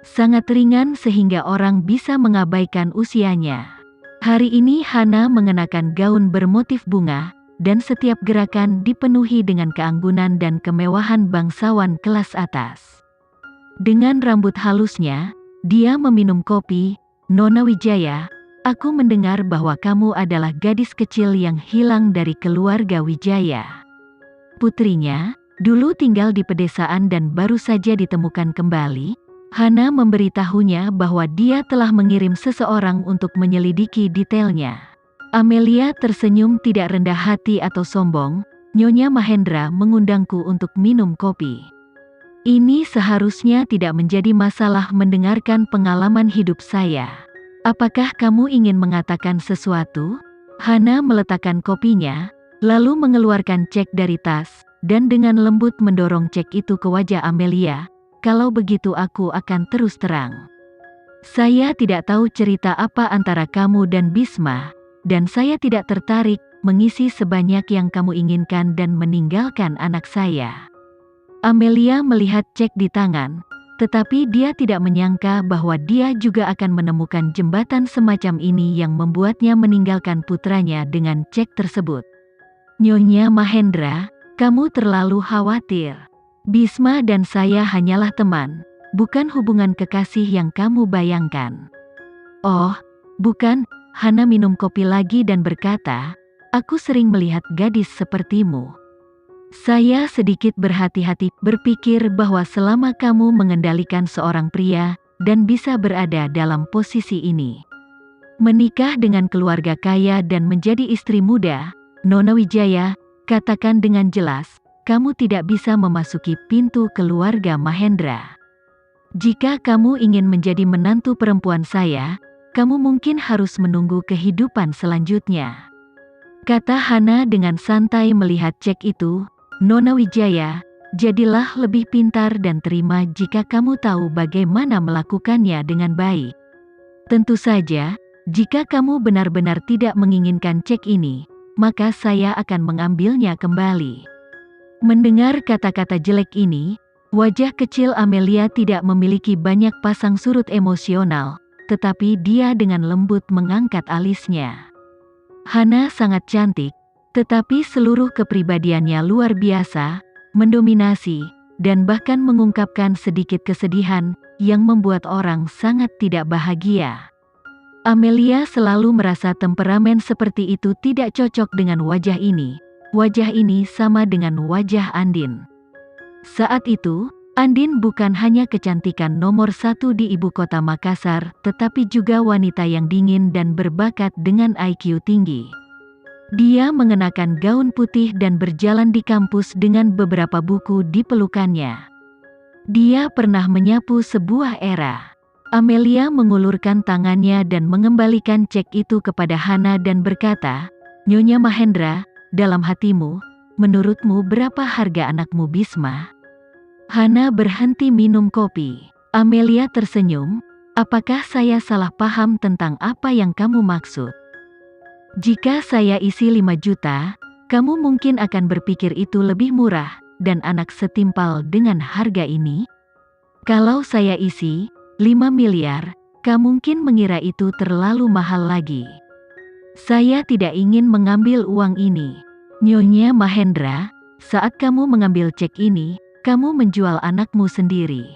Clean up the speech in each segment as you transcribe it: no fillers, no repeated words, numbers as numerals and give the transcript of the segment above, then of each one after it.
Sangat ringan sehingga orang bisa mengabaikan usianya. Hari ini Hana mengenakan gaun bermotif bunga, dan setiap gerakan dipenuhi dengan keanggunan dan kemewahan bangsawan kelas atas. Dengan rambut halusnya, dia meminum kopi. "Nona Wijaya, aku mendengar bahwa kamu adalah gadis kecil yang hilang dari keluarga Wijaya. Putrinya, dulu tinggal di pedesaan dan baru saja ditemukan kembali." Hana memberitahunya bahwa dia telah mengirim seseorang untuk menyelidiki detailnya. Amelia tersenyum tidak rendah hati atau sombong. "Nyonya Mahendra mengundangku untuk minum kopi. Ini seharusnya tidak menjadi masalah mendengarkan pengalaman hidup saya. Apakah kamu ingin mengatakan sesuatu?" Hana meletakkan kopinya, lalu mengeluarkan cek dari tas, dan dengan lembut mendorong cek itu ke wajah Amelia. "Kalau begitu aku akan terus terang. Saya tidak tahu cerita apa antara kamu dan Bisma, dan saya tidak tertarik mengisi sebanyak yang kamu inginkan dan meninggalkan anak saya." Amelia melihat cek di tangan, tetapi dia tidak menyangka bahwa dia juga akan menemukan jembatan semacam ini yang membuatnya meninggalkan putranya dengan cek tersebut. "Nyonya Mahendra, kamu terlalu khawatir. Bisma dan saya hanyalah teman, bukan hubungan kekasih yang kamu bayangkan." "Oh, bukan." Hana minum kopi lagi dan berkata, "Aku sering melihat gadis sepertimu. Saya sedikit berhati-hati berpikir bahwa selama kamu mengendalikan seorang pria, dan bisa berada dalam posisi ini, menikah dengan keluarga kaya dan menjadi istri muda, Nona Wijaya, katakan dengan jelas, kamu tidak bisa memasuki pintu keluarga Mahendra. Jika kamu ingin menjadi menantu perempuan saya, kamu mungkin harus menunggu kehidupan selanjutnya." Kata Hana dengan santai melihat cek itu. "Nona Wijaya, jadilah lebih pintar dan terima jika kamu tahu bagaimana melakukannya dengan baik. Tentu saja, jika kamu benar-benar tidak menginginkan cek ini, maka saya akan mengambilnya kembali." Mendengar kata-kata jelek ini, wajah kecil Amelia tidak memiliki banyak pasang surut emosional, tetapi dia dengan lembut mengangkat alisnya. Hana sangat cantik, tetapi seluruh kepribadiannya luar biasa, mendominasi, dan bahkan mengungkapkan sedikit kesedihan, yang membuat orang sangat tidak bahagia. Amelia selalu merasa temperamen seperti itu tidak cocok dengan wajah ini. Wajah ini sama dengan wajah Andin. Saat itu, Andin bukan hanya kecantikan nomor 1 di ibu kota Makassar, tetapi juga wanita yang dingin dan berbakat dengan IQ tinggi. Dia mengenakan gaun putih dan berjalan di kampus dengan beberapa buku di pelukannya. Dia pernah menyapu sebuah era. Amelia mengulurkan tangannya dan mengembalikan cek itu kepada Hana dan berkata, "Nyonya Mahendra, dalam hatimu, menurutmu berapa harga anakmu Bisma?" Hana berhenti minum kopi. Amelia tersenyum, "Apakah saya salah paham tentang apa yang kamu maksud? Jika saya isi 5 juta, kamu mungkin akan berpikir itu lebih murah, dan anak setimpal dengan harga ini. Kalau saya isi 5 miliar, kamu mungkin mengira itu terlalu mahal lagi. Saya tidak ingin mengambil uang ini. Nyonya Mahendra, saat kamu mengambil cek ini, kamu menjual anakmu sendiri.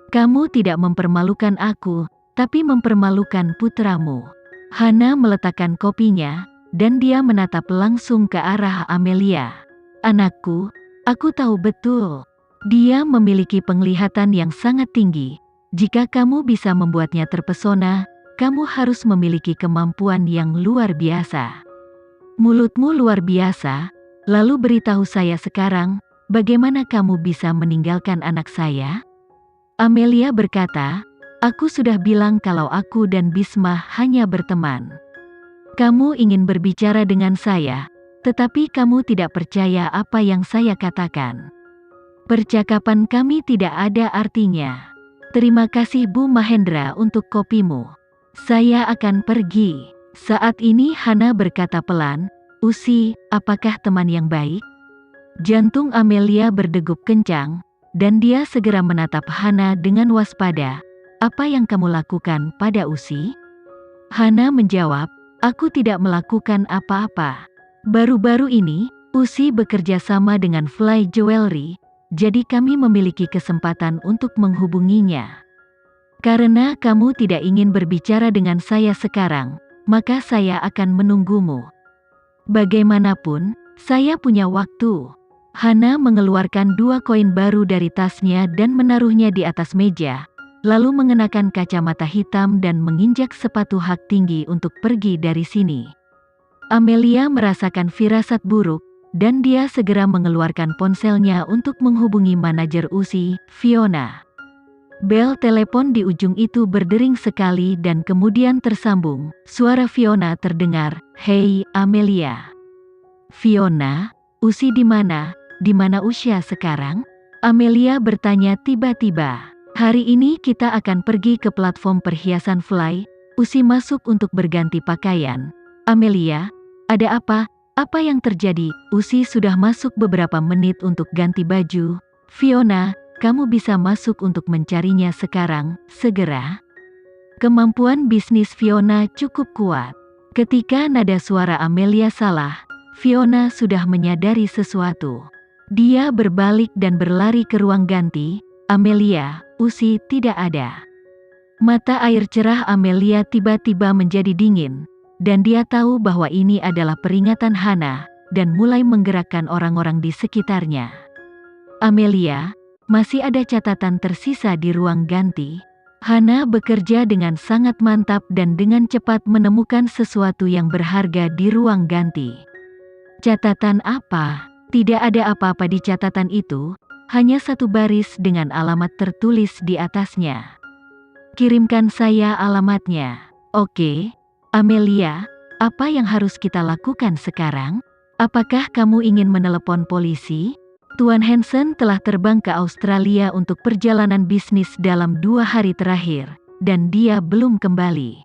Kamu tidak mempermalukan aku, tapi mempermalukan putramu." Hana meletakkan kopinya, dan dia menatap langsung ke arah Amelia. "Anakku, aku tahu betul. Dia memiliki penglihatan yang sangat tinggi. Jika kamu bisa membuatnya terpesona, kamu harus memiliki kemampuan yang luar biasa. Mulutmu luar biasa, lalu beritahu saya sekarang, bagaimana kamu bisa meninggalkan anak saya?" Amelia berkata, "Aku sudah bilang kalau aku dan Bisma hanya berteman. Kamu ingin berbicara dengan saya, tetapi kamu tidak percaya apa yang saya katakan. Percakapan kami tidak ada artinya. Terima kasih Bu Mahendra untuk kopimu. Saya akan pergi." Saat ini Hana berkata pelan, "Usi, apakah teman yang baik?" Jantung Amelia berdegup kencang, dan dia segera menatap Hana dengan waspada. apa yang kamu lakukan pada Usi? Hana menjawab, aku tidak melakukan apa-apa. Baru-baru ini, Usi bekerja sama dengan Fly Jewelry, jadi kami memiliki kesempatan untuk menghubunginya. Karena kamu tidak ingin berbicara dengan saya sekarang, maka saya akan menunggumu. Bagaimanapun, saya punya waktu. Hana mengeluarkan 2 koin baru dari tasnya dan menaruhnya di atas meja, lalu mengenakan kacamata hitam dan menginjak sepatu hak tinggi untuk pergi dari sini. Amelia merasakan firasat buruk, dan dia segera mengeluarkan ponselnya untuk menghubungi manajer Usi, Fiona. Bel telepon di ujung itu berdering sekali dan kemudian tersambung. Suara Fiona terdengar, "Hei, Amelia." "Fiona, Usi di mana? Di mana Usya sekarang?" Amelia bertanya tiba-tiba. "Hari ini kita akan pergi ke platform perhiasan Fly." Usi masuk untuk berganti pakaian. "Amelia, ada apa? Apa yang terjadi?" Usi sudah masuk beberapa menit untuk ganti baju. "Fiona, kamu bisa masuk untuk mencarinya sekarang, segera." Kemampuan bisnis Fiona cukup kuat. Ketika nada suara Amelia salah, Fiona sudah menyadari sesuatu. Dia berbalik dan berlari ke ruang ganti. "Amelia, Usi tidak ada." Mata air cerah Amelia tiba-tiba menjadi dingin, dan dia tahu bahwa ini adalah peringatan Hana, dan mulai menggerakkan orang-orang di sekitarnya. "Amelia, masih ada catatan tersisa di ruang ganti." Hana bekerja dengan sangat mantap dan dengan cepat menemukan sesuatu yang berharga di ruang ganti. Catatan apa? Tidak ada apa-apa di catatan itu, hanya satu baris dengan alamat tertulis di atasnya. "Kirimkan saya alamatnya." "Oke, Amelia, apa yang harus kita lakukan sekarang? Apakah kamu ingin menelepon polisi?" Tuan Hansen telah terbang ke Australia untuk perjalanan bisnis dalam 2 hari terakhir, dan dia belum kembali.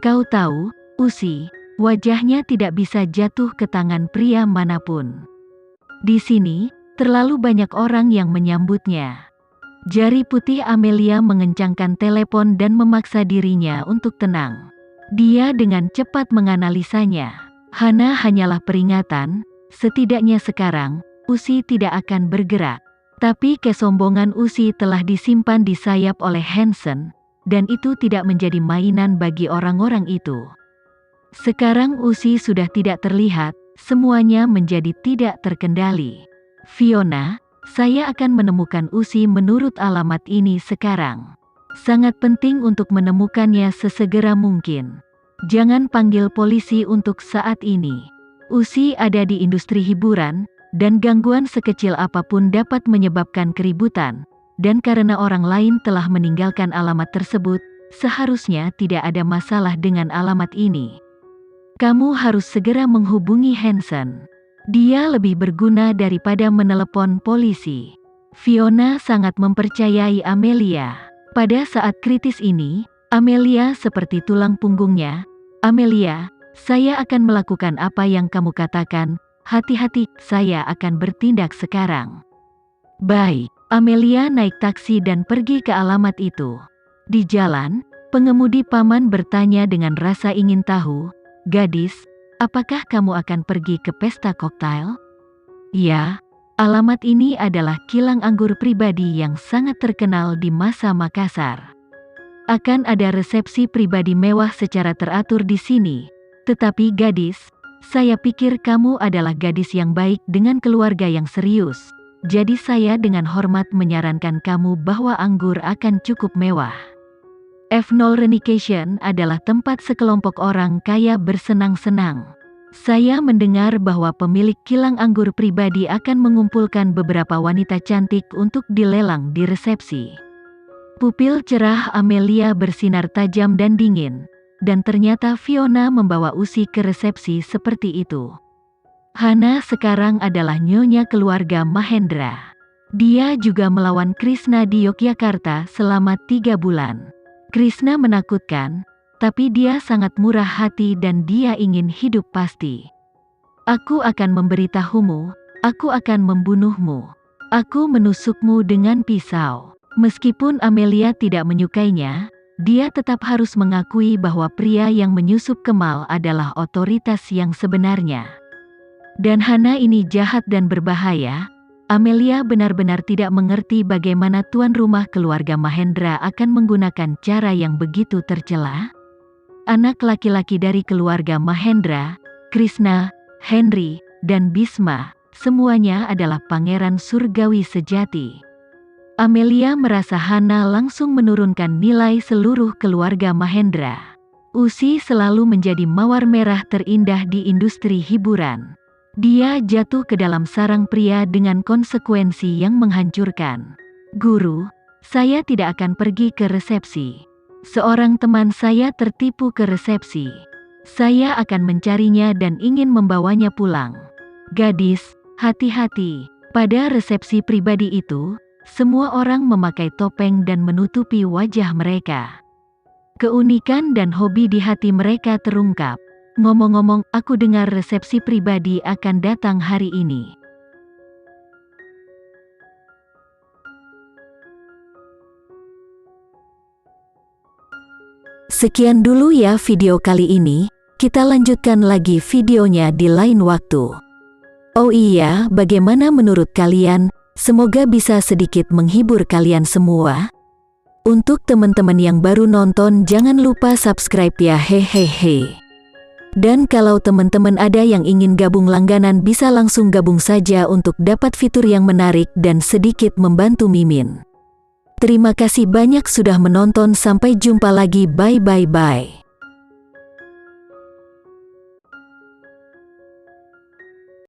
"Kau tahu, Usi, wajahnya tidak bisa jatuh ke tangan pria manapun. Di sini, terlalu banyak orang yang menyambutnya." Jari putih Amelia mengencangkan telepon dan memaksa dirinya untuk tenang. Dia dengan cepat menganalisanya. Hana hanyalah peringatan, setidaknya sekarang, Usi tidak akan bergerak. Tapi kesombongan Usi telah disimpan di sayap oleh Hansen, dan itu tidak menjadi mainan bagi orang-orang itu. Sekarang Usi sudah tidak terlihat, semuanya menjadi tidak terkendali. "Fiona, saya akan menemukan Usi menurut alamat ini sekarang. Sangat penting untuk menemukannya sesegera mungkin. Jangan panggil polisi untuk saat ini. Usi ada di industri hiburan, dan gangguan sekecil apapun dapat menyebabkan keributan, dan karena orang lain telah meninggalkan alamat tersebut, seharusnya tidak ada masalah dengan alamat ini. Kamu harus segera menghubungi Hansen. Dia lebih berguna daripada menelepon polisi." Fiona sangat mempercayai Amelia. Pada saat kritis ini, Amelia seperti tulang punggungnya. "Amelia, saya akan melakukan apa yang kamu katakan. Hati-hati, saya akan bertindak sekarang." "Baik." Amelia naik taksi dan pergi ke alamat itu. Di jalan, pengemudi paman bertanya dengan rasa ingin tahu, "Gadis, apakah kamu akan pergi ke pesta koktail?" "Ya, alamat ini adalah kilang anggur pribadi yang sangat terkenal di masa Makassar. Akan ada resepsi pribadi mewah secara teratur di sini. Tetapi gadis, saya pikir kamu adalah gadis yang baik dengan keluarga yang serius. Jadi saya dengan hormat menyarankan kamu bahwa anggur akan cukup mewah. F0 Reunification adalah tempat sekelompok orang kaya bersenang-senang. Saya mendengar bahwa pemilik kilang anggur pribadi akan mengumpulkan beberapa wanita cantik untuk dilelang di resepsi." Pupil cerah Amelia bersinar tajam dan dingin, dan ternyata Fiona membawa Usi ke resepsi seperti itu. Hana sekarang adalah nyonya keluarga Mahendra. Dia juga melawan Krishna di Yogyakarta selama 3 bulan. Krishna menakutkan, tapi dia sangat murah hati dan dia ingin hidup pasti. "Aku akan memberitahumu, aku akan membunuhmu. Aku menusukmu dengan pisau." Meskipun Amelia tidak menyukainya, dia tetap harus mengakui bahwa pria yang menyusup Kemal adalah otoritas yang sebenarnya. Dan Hana ini jahat dan berbahaya. Amelia benar-benar tidak mengerti bagaimana tuan rumah keluarga Mahendra akan menggunakan cara yang begitu tercela. Anak laki-laki dari keluarga Mahendra, Krishna, Henry, dan Bisma, semuanya adalah pangeran surgawi sejati. Amelia merasa Hana langsung menurunkan nilai seluruh keluarga Mahendra. Usi selalu menjadi mawar merah terindah di industri hiburan. Dia jatuh ke dalam sarang pria dengan konsekuensi yang menghancurkan. Guru, saya tidak akan pergi ke resepsi. Seorang teman saya tertipu ke resepsi. Saya akan mencarinya dan ingin membawanya pulang. Gadis, hati-hati. Pada resepsi pribadi itu, semua orang memakai topeng dan menutupi wajah mereka. Keunikan dan hobi di hati mereka terungkap. Ngomong-ngomong, aku dengar resepsi pribadi akan datang hari ini. Sekian dulu ya video kali ini, kita lanjutkan lagi videonya di lain waktu. Oh iya, bagaimana menurut kalian? Semoga bisa sedikit menghibur kalian semua. Untuk teman-teman yang baru nonton, jangan lupa subscribe ya, hehehe. Dan kalau teman-teman ada yang ingin gabung langganan, bisa langsung gabung saja untuk dapat fitur yang menarik dan sedikit membantu Mimin. Terima kasih banyak sudah menonton, sampai jumpa lagi, bye.